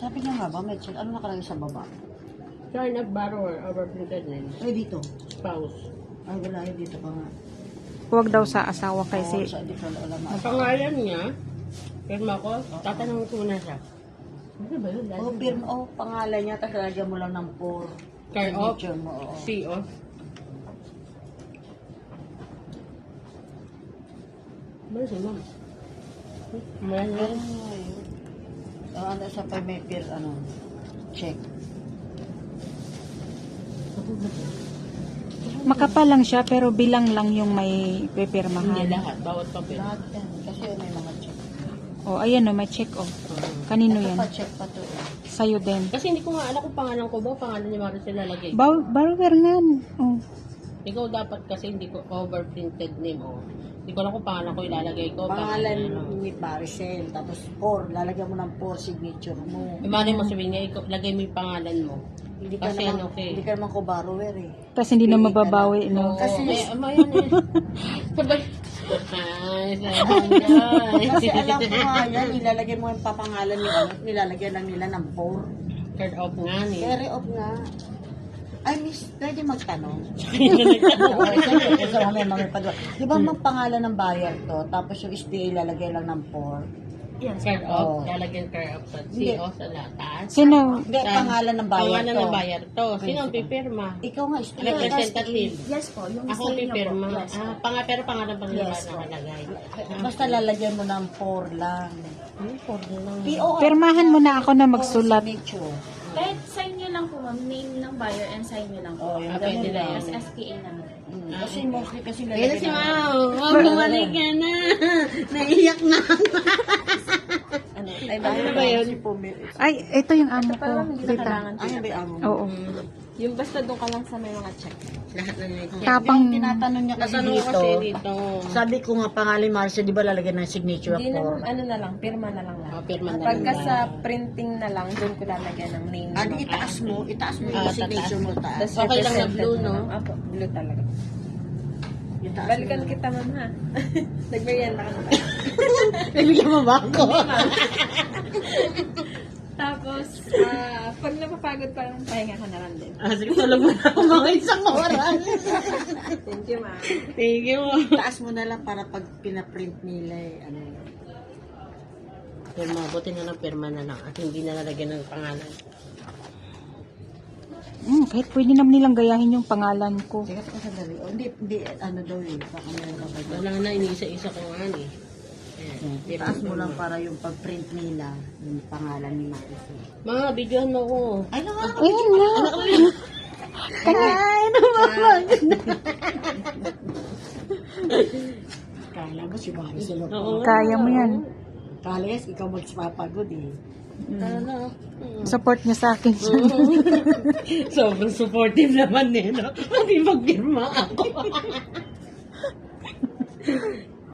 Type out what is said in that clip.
Sabi niya nga ba, may check. Ano nakalagay sa baba? Sign of borrower over printed name. Ay, dito. Spouse. Ay, wala yun dito pa nga. Huwag daw sa asawa kasi Sa di ko alam. Ang pangalan niya, firma ko, tatanungin ko muna siya. Ano ba yun? Oh, pirma, oh, pangalan niya, tapos lalagyan mo lang ng for. Care of, Signature mo, oo. CO. Ba si ma'am? Ma'am Pero yan. nga yun. Ano sa pa may pir, ano, check. makapal lang siya pero bilang lang yung may Hindi pipirmahan. lahat, bawat papel. Lahat yan. Kasi may mga check. Oh, ayan oh, may check oh. Kanino yan? Pa-check pa to. Sa'yo din. Kasi hindi ko nga alam kung pangalan ko ba, pangalan ni Maricel lalagay. Borrower nga. Oh. Ikaw dapat kasi hindi ko overprinted name, oh. Hindi ko alam kung pangalan ko ilalagay ko. Pangalan ano. ni Maricel, tapos for, lalagyan mo ng for signature mo. Imagine mo sabihin niya, ikaw, lagay mo yung pangalan mo. Hindi ka Kasi naman, ano, okay. hindi ka naman ko borrower eh. Tapos hindi na mababawi, no? Kasi- Yan eh. Sabay. Ay, sabay. Kasi alam ko nga yan, nilalagay mo yung papangalan ni ano, nilalagyan lang nila ng for. Third off nga ni. Carry off nga. Ay, miss, pwede magtanong. Di ba magpangalan ng buyer to, tapos yung SDA lalagay lang ng for? Third Oo. off, lalagyan third off sa Hindi. CO sa latas. Sino? Hindi, pangalan ng buyer Pangalan to. ng buyer to. Sino ang pipirma? Ikaw nga, SDA. Representative. Yes po, yung Ako sa inyo po. pipirma. Yes po. Pero pangalan pa nila Yes, po. nakalagay. Basta lalagyan mo ng for lang. For lang. PO. Pirmahan mo na ako na magsulat. Signature. Kahit sign nyo lang po, ma'am, name ng buyer and sign nyo lang po. Oh, yung Pwede ganun lang. lang. As SPA naman. Kasi mostly kasi Kaya lalagyan si ng- Mau. Mau, bumalik ka na. Naiyak na. Ay, Ano ba yun? Si Pumil. Ay, ito yung amo ko. Parang hindi na Tita. kailangan. Ay, may amo. Oo. Yung basta doon ka lang sa may mga check. Lahat na naiyak. Tapang. Yung tinatanong niya kasi Tatanong ko dito, kasi dito. sabi ko nga pangalan Marcia, di ba lalagyan ng signature Hindi for? naman, ano na lang, pirma na lang lang. Pirma na Pagka lang. sa printing na lang, doon ko lalagyan ng name. Ah, di itaas mo yung signature mo taas. Tapos Okay lang na blue, represented no? na lang. Apo, blue talaga. Yung taas Balikan mo. kita, ma'am, ha? Nagmerienda ka na ba? Bibigyan mo ba ako? Tapos, pag napapagod pa, pahinga ka na lang din. Sige, tulog mo na ako mga isang oras. Thank you, ma'am. Thank you. Taas mo na lang para pag pinaprint nila ano. Pirma, buti na lang pirma na lang at hindi na lalagyan ng pangalan. Kahit pwede naman nilang gayahin yung pangalan ko. Teka, sandali. Oh, hindi, ano daw eh. Baka meron ka ba dyan? Wala na, iniisa-isa ko nga ni. Taas mo lang para yung pag-print nila, yung pangalan ni Maricel. Mga, videohan mo ko. Ay, naman! Ayun na. Ay, naman! Kala mo si Maricel. Oo. Kaya mo yan. Kala yes, ikaw magpapagod eh. Ano? Support niya sa akin. Sobrang supportive naman eh, no? Hindi magpirma ako.